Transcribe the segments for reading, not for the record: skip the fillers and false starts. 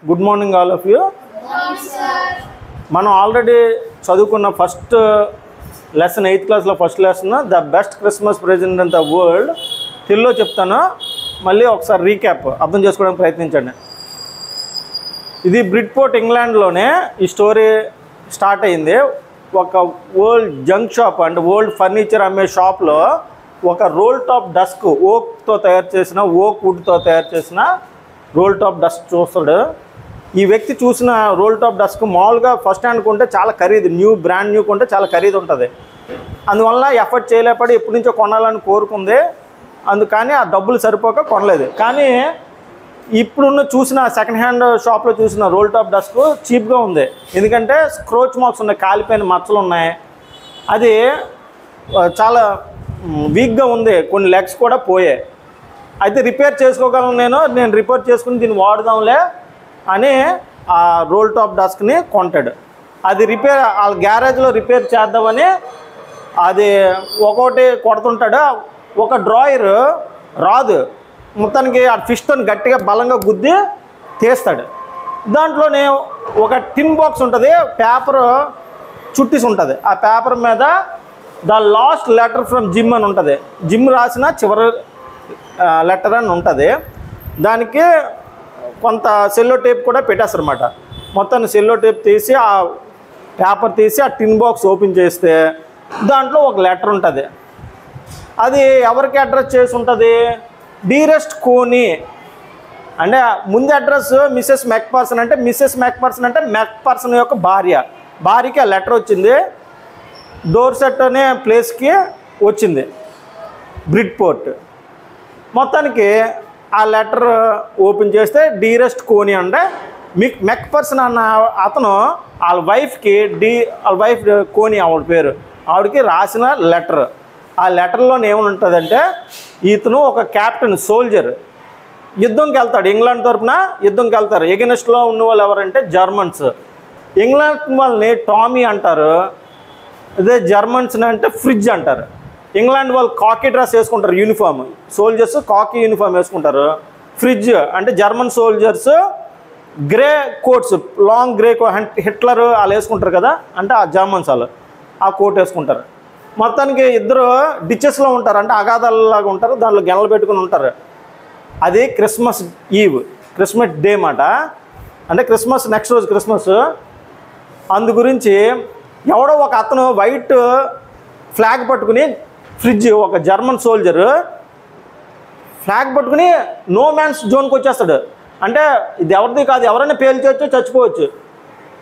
Good morning all of you. మనం already చదువుకున్న first lesson 8th క్లాస్లో first lesson the best Christmas present in the world తెలుగులో చెప్తాను, మళ్ళీ ఒకసారి రీక్యాప్ అర్థం చేసుకోవడానికి ప్రయత్నించండి. ఇది బ్రిడ్పోర్ట్ ఇంగ్లాండ్లోనే ఈ స్టోరీ స్టార్ట్ అయింది. ఒక world junk shop and world furniture అమ్మే షాప్లో ఒక రోల్ టాప్ డస్క్ ఓక్తో తయారు చేసిన ఓక్ వుడ్తో తయారు చేసిన రోల్ టాప్ డస్క్ చూస్తాడు. ఈ వ్యక్తి చూసిన రోల్ టాప్ డస్క్ మామూలుగా ఫస్ట్ హ్యాండ్ కొంటే చాలా ఖరీదు, బ్రాండ్ న్యూ కొంటే చాలా ఖరీదు ఉంటుంది. అందువల్ల ఎఫర్ట్ చేయలేపడి ఎప్పటి నుంచో కొనాలని కోరుకుంది, అందుకని ఆ డబ్బులు సరిపోక కొనలేదు. కానీ ఇప్పుడున్న చూసిన సెకండ్ హ్యాండ్ షాప్లో చూసిన రోల్ టాప్ డస్క్ చీప్గా ఉంది, ఎందుకంటే స్క్రోచ్ మార్క్స్ ఉన్నాయి, కాలిపోయిన మచ్చలు ఉన్నాయి, అది చాలా వీక్గా ఉంది, కొన్ని లెగ్స్ కూడా పోయాయి. అయితే రిపేర్ చేసుకోగలను, నేను రిపేర్ చేసుకుని దీన్ని వాడదాంలే అని ఆ రోల్ టాప్ డస్క్ని కొంటాడు. అది రిపేర్ వాళ్ళ గ్యారేజ్లో రిపేర్ చేద్దామని అది ఒక్కొక్కటి కొడుతుంటాడు. ఒక డ్రాయర్ రాదు, మొత్తానికి ఆ ఫిష్తో గట్టిగా బలంగా గుద్ది తీస్తాడు. దాంట్లోనే ఒక టిన్ బాక్స్ ఉంటుంది, పేపర్ చుట్టేసి ఉంటుంది. ఆ పేపర్ మీద the last letter from gym అని ఉంటుంది, జిమ్ రాసిన చివరి లెటర్ అని ఉంటుంది. దానికి కొంత సెల్లో టేప్ కూడా పెట్టేస్తారు అన్నమాట. మొత్తాన్ని సెల్లో టేప్ తీసి ఆ పేపర్ తీసి ఆ టిన్ బాక్స్ ఓపెన్ చేస్తే దాంట్లో ఒక లెటర్ ఉంటుంది. అది ఎవరికి అడ్రస్ చేసి ఉంటుంది? డీరెస్ట్ కోనీ అంటే ముందు అడ్రస్ మిస్సెస్ మెక్పర్సన్, అంటే మిస్సెస్ మెక్పర్సన్ అంటే మెక్పర్సన్ యొక్క భార్యకి ఆ లెటర్ వచ్చింది. డోర్సెట్ అనే ప్లేస్కి వచ్చింది, బ్రిడ్పోర్ట్. మొత్తానికి ఆ లెటర్ ఓపెన్ చేస్తే డీరెస్ట్ కోనీ అంటే మెక్పర్సన్ అన్న అతను వాళ్ళ వైఫ్ కోనీ ఆవిడ పేరు, ఆవిడకి రాసిన లెటర్. ఆ లెటర్లో ఏముంటుందంటే ఇతను ఒక క్యాప్టెన్ సోల్జర్, యుద్ధంకి వెళ్తాడు, ఇంగ్లాండ్ తరఫున యుద్ధంకి వెళ్తారు. ఎగెనెస్ట్లో ఉన్న వాళ్ళు ఎవరంటే జర్మన్స్. ఇంగ్లాండ్ వాళ్ళని టామీ అంటారు, అదే జర్మన్స్ అంటే ఫ్రిడ్జ్ అంటారు. ఇంగ్లాండ్ వాళ్ళు కాకీ డ్రెస్ వేసుకుంటారు, యూనిఫామ్, సోల్జర్స్ కాకీ యూనిఫామ్ వేసుకుంటారు. ఫ్రిడ్జ్ అంటే German soldiers grey coats, long grey Hitler వాళ్ళు వేసుకుంటారు కదా, అంటే ఆ జర్మన్స్ వాళ్ళు ఆ కోట్ వేసుకుంటారు. మొత్తానికి ఇద్దరు డిచెస్లో ఉంటారు, అంటే అగాధాలలాగా ఉంటారు, దాంట్లో గెనలు పెట్టుకుని ఉంటారు. అది క్రిస్మస్ ఈవ్, క్రిస్మస్ డే మాట, అంటే క్రిస్మస్ నెక్స్ట్ రోజు క్రిస్మస్. అందు గురించి ఎవడో ఒక అతను వైట్ ఫ్లాగ్ పట్టుకుని, ఫ్రిడ్జ్ ఒక జర్మన్ సోల్జర్ ఫ్లాగ్ పట్టుకుని నో మ్యాన్స్ జోన్కి వచ్చేస్తాడు. అంటే ఇది ఎవరిది కాదు, ఎవరైనా పేల్చవచ్చు, చచ్చిపోవచ్చు.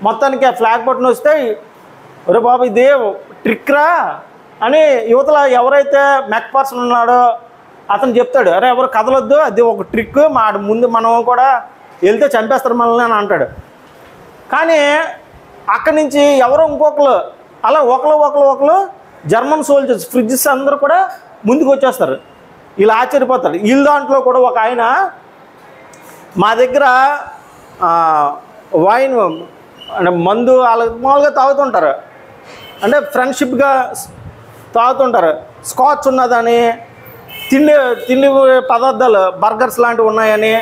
మొత్తానికి ఆ ఫ్లాగ్ పట్టుకుని వస్తే ఒరే బాబు ఇదే ట్రిక్రా అని యువతల ఎవరైతే మెక్పర్సన్ ఉన్నాడో అతను చెప్తాడు, అరే ఎవరు కదలొద్దు, అది ఒక ట్రిక్, మా ముందు మనం కూడా వెళ్తే చంపేస్తారు మనల్ని అని అంటాడు. కానీ అక్కడి నుంచి ఎవరో ఇంకొకరు అలా ఒకరు జర్మన్ సోల్జర్స్ ఫ్రిడ్జెస్ అందరూ కూడా ముందుకు వచ్చేస్తారు. ఇలా ఆశ్చర్యపోతాడు. వీళ్ళ దాంట్లో కూడా ఒక ఆయన, మా దగ్గర వైన్ అంటే మందు వాళ్ళ మామూలుగా తాగుతుంటారు, అంటే ఫ్రెండ్షిప్గా తాగుతుంటారు. స్కాచ్ ఉన్నదని, తిండి పదార్థాలు బర్గర్స్ లాంటివి ఉన్నాయని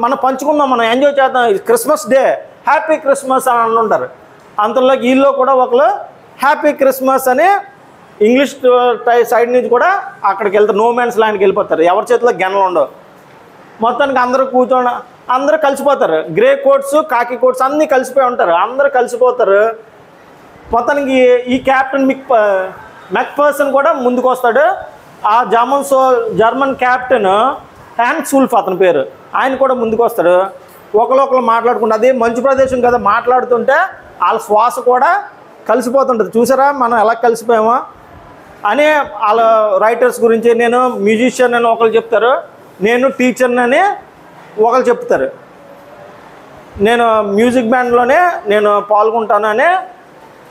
మనం పంచుకుందాం, మనం ఎంజాయ్ చేద్దాం, క్రిస్మస్ డే, హ్యాపీ క్రిస్మస్ అని అంటుంటారు. అంతలో వీళ్ళు కూడా ఒకరు హ్యాపీ క్రిస్మస్ అని ఇంగ్లీష్ సైడ్ నుంచి కూడా అక్కడికి వెళ్తారు, నో మ్యాన్స్ ల్యాండ్కి వెళ్ళిపోతారు. ఎవరి చేతిలో గెనలు ఉండవు. మొత్తానికి అందరూ కూర్చోండి, అందరూ కలిసిపోతారు. గ్రే కోట్స్ కాకి కోట్స్ అన్నీ కలిసిపోయి ఉంటారు, అందరూ కలిసిపోతారు. మొత్తానికి ఈ క్యాప్టెన్ మెక్పర్సన్ కూడా ముందుకు వస్తాడు. ఆ జర్మన్ క్యాప్టెన్ హ్యాన్స్ వూల్ఫ్ అతని పేరు, ఆయన కూడా ముందుకు వస్తాడు. ఒకరు మాట్లాడుకుంటే, అదే మంచు ప్రదేశం కదా, మాట్లాడుతుంటే వాళ్ళ శ్వాస కూడా కలిసిపోతుంటుంది. చూసారా మనం ఎలా కలిసిపోయామో అని వాళ్ళ రైటర్స్ గురించి, నేను మ్యూజిషియన్ అని ఒకరు చెప్తారు, నేను టీచర్ని అని ఒకరు చెప్తారు, నేను మ్యూజిక్ బ్యాండ్లోనే నేను పాల్గొంటానని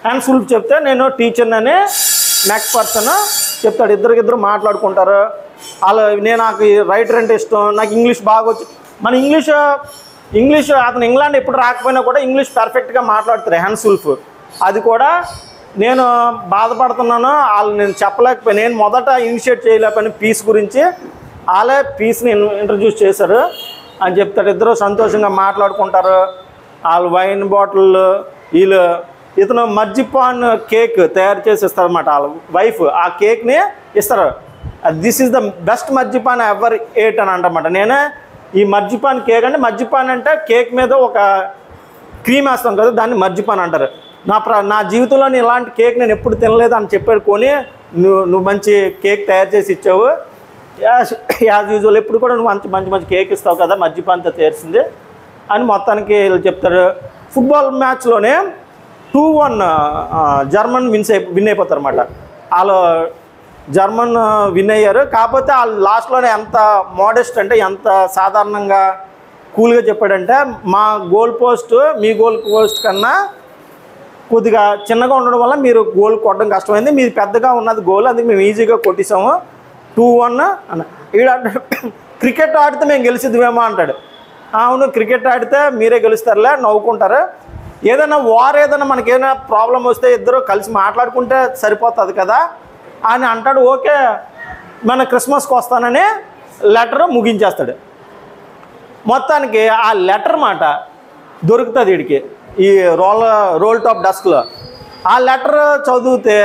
హ్యాన్స్ వూల్ఫ్ చెప్తే, నేను టీచర్ని అని మెక్పర్సన్ చెప్తాడు. ఇద్దరు మాట్లాడుకుంటారు. నాకు రైటర్ అంటే ఇష్టం, నాకు ఇంగ్లీష్ బాగా వచ్చు. మన ఇంగ్లీష్ అతను ఇంగ్లాండ్ ఎప్పుడు రాకపోయినా కూడా ఇంగ్లీష్ పర్ఫెక్ట్గా మాట్లాడుతారు హ్యాన్స్ వూల్ఫ్. అది కూడా నేను బాధపడుతున్నాను, నేను చెప్పలేకపోయాను, నేను మొదట ఇనిషియేట్ చేయలేకపోయాను పీస్ గురించి. వాళ్ళే పీస్ని ఇంట్రడ్యూస్ చేశారు. అని చెప్తాడు. ఇద్దరు సంతోషంగా మాట్లాడుకుంటారు. వాళ్ళు వైన్ బాటిల్ వీళ్ళు ఇతను మర్జిపాన్ కేక్ తయారు చేసి ఇస్తారు అనమాట. వాళ్ళ వైఫ్ ఆ కేక్ని ఇస్తారు. This is the best marzipan ever ate అని అంటమాట. నేనే ఈ మర్జిపాన్ కేక్ అంటే, మర్జిపాన్ అంటే కేక్ మీద ఒక క్రీమ్ వేస్తాం కదా, దాన్ని మర్జిపాన్ అంటారు. నా జీవితంలో ఇలాంటి కేక్ నేను ఎప్పుడు తినలేదు అని చెప్పాడు. కొని నువ్వు మంచి కేక్ తయారు చేసి ఇచ్చావు, యాజ్ యూజువల్ ఎప్పుడు కూడా నువ్వు మంచి కేక్ ఇస్తావు కదా మర్జిపాన్తో చేసింది అని మొత్తానికి వీళ్ళు చెప్తారు. ఫుట్బాల్ మ్యాచ్లోనే 2-1 జర్మన్ విన్ అయిపోతారు అన్నమాట. వాళ్ళు జర్మన్ విన్ అయ్యారు. కాకపోతే వాళ్ళు లాస్ట్లోనే ఎంత మోడెస్ట్ అంటే ఎంత సాధారణంగా కూల్గా చెప్పాడంటే, మా గోల్ పోస్ట్ మీ గోల్ పోస్ట్ కన్నా కొద్దిగా చిన్నగా ఉండడం వల్ల మీరు గోల్ కొట్టడం కష్టమైంది, మీది పెద్దగా ఉన్నది గోల్, అందుకే మేము ఈజీగా కొట్టేసాము 2-1 అన్న. ఈడ క్రికెట్ ఆడితే మేము గెలిచిద్దామేమో అంటాడు. అవును, క్రికెట్ ఆడితే మీరే గెలుస్తారులే, నవ్వుకుంటారు. ఏదైనా ఏదైనా మనకేమైనా ప్రాబ్లం వస్తే ఇద్దరు కలిసి మాట్లాడుకుంటే సరిపోతుంది కదా అని అంటాడు. ఓకే మన క్రిస్మస్కి వస్తానని లెటర్ ముగించేస్తాడు. మొత్తానికి ఆ లెటర్ మాట దొరుకుతుంది వీడికి ఈ రోల్ టాప్ డెస్క్లో. ఆ లెటర్ చదివితే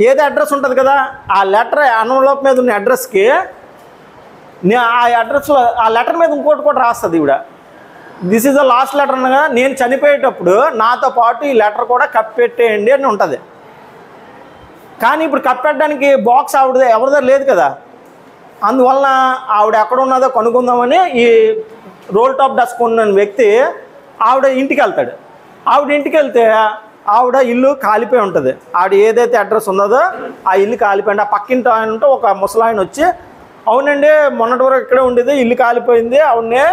ఏది అడ్రస్ ఉంటుంది కదా, ఆ లెటర్ ఎన్వలప్ మీద ఉన్న అడ్రస్కి ఆ అడ్రస్లో ఆ లెటర్ మీద ఇంకోటి కూడా రాస్తుంది ఈవిడ. This is the last letter అనగా నేను చనిపోయేటప్పుడు నాతో పాటు ఈ లెటర్ కూడా కప్పెట్టేయండి అని ఉంటుంది. కానీ ఇప్పుడు కప్పెట్టడానికి బాక్స్ ఎవరిదో లేదు కదా, అందువలన ఆవిడ ఎక్కడ ఉన్నదో కనుక్కుందామని ఈ రోల్ టాప్ డెస్క్ ఉన్న వ్యక్తి ఆవిడ ఇంటికి వెళ్తాడు. ఆవిడ ఇంటికి వెళ్తే ఆవిడ ఇల్లు కాలిపోయి ఉంటుంది. ఆవిడ ఏదైతే అడ్రస్ ఉన్నదో ఆ ఇల్లు కాలిపోయింది. ఆ పక్కింటి ఆయన ఉంటే ఒక ముసలాయన వచ్చి, అవునండి మొన్నటి వరకు ఇక్కడే ఉండేది, ఇల్లు కాలిపోయింది, ఆవిడనే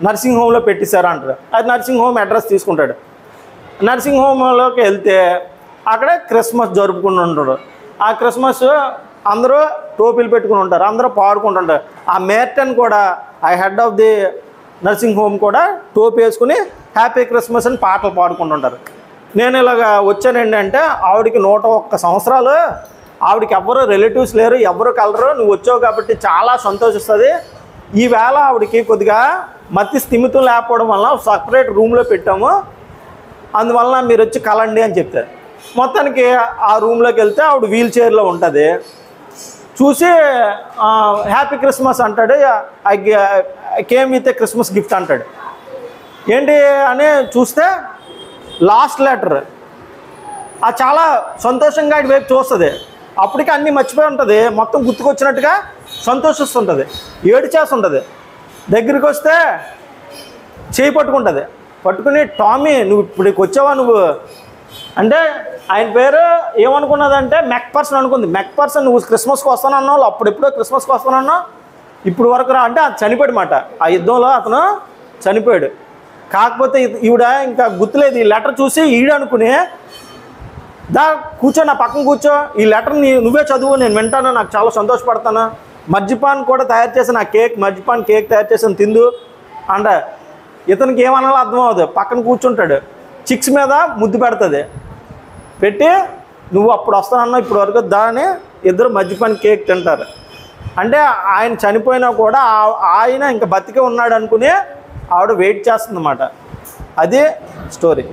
నర్సింగ్ హోమ్లో పెట్టేశారు అంటారు. అది నర్సింగ్ హోమ్ అడ్రస్ తీసుకుంటాడు. నర్సింగ్ హోమ్లోకి వెళ్తే అక్కడ క్రిస్మస్ జరుపుకుని ఉంటాడు. ఆ క్రిస్మస్ అందరూ టోపీలు పెట్టుకుని ఉంటారు, అందరూ పాడుకుంటుంటారు. ఆ మేర్టన్ కూడా ఆ head of the nursing home కూడా టోపీ వేసుకుని హ్యాపీ క్రిస్మస్ అని పాటలు పాడుకుంటుంటారు. నేను ఇలాగ వచ్చానండి అంటే, ఆవిడకి 101 సంవత్సరాలు, ఆవిడకి ఎవ్వరు రిలేటివ్స్ లేరు, ఎవ్వరు కలరు, నువ్వు వచ్చావు కాబట్టి చాలా సంతోషిస్తుంది. ఈవేళ ఆవిడకి కొద్దిగా మతి స్థిమితం లేకపోవడం వల్ల సపరేట్ రూమ్లో పెట్టాము, అందువలన మీరు వచ్చి కలండి అని చెప్తారు. మొత్తానికి ఆ రూమ్లోకి వెళ్తే ఆవిడ వీల్ చైర్లో ఉంటుంది. చూసి హ్యాపీ క్రిస్మస్ అంటాడు. I came with a Christmas gift అంటాడు. ఏంటి అని చూస్తే లాస్ట్ లెటర్. అది చాలా సంతోషంగా ఇటు వైపు చూస్తుంది. అప్పటికి అన్నీ మర్చిపోయి ఉంటుంది, మొత్తం గుర్తుకొచ్చినట్టుగా సంతోషిస్తుంటుంది, ఏడ్చేస్తుంటుంది. దగ్గరికి వస్తే చేయి పట్టుకుంటుంది. పట్టుకుని, టామీ నువ్వు ఇప్పటికి వచ్చావా నువ్వు అంటే, ఆయన పేరు ఏమనుకున్నదంటే మెక్పర్సన్ అనుకుంది. మెక్పర్సన్ నువ్వు క్రిస్మస్కి వస్తానన్నావు, అప్పుడెప్పుడో క్రిస్మస్కి వస్తానన్నావు, ఇప్పుడు వరకు రా అంటే అది చనిపోయాడు మాట. ఆ యుద్ధంలో అతను చనిపోయాడు. కాకపోతే ఈవిడ ఇంకా గుర్తులేదు. ఈ లెటర్ చూసి ఈడనుకుని, దా కూర్చో, నా పక్కన కూర్చో, ఈ లెటర్ని నువ్వే చదువు, నేను వింటాను, నాకు చాలా సంతోషపడతాను, మర్జిపాన్ కూడా తయారు చేసిన మర్జిపాన్ కేక్ తయారు చేసిన తిందు అంటే. ఇతనికి ఏమన్నా అర్థం అవ్వదు. పక్కన కూర్చుంటాడు, చిక్స్ మీద ముద్దు పెడుతుంది, పెట్టి నువ్వు అప్పుడు వస్తానన్నా ఇప్పుడు వరకు దాని ఇద్దరు మర్జిపాన్ కేక్ తింటారు. అంటే ఆయన చనిపోయినా కూడా ఆయన ఇంకా బతికే ఉన్నాడు అనుకుని ఆవిడ వెయిట్ చేస్తుందన్నమాట. అది స్టోరీ.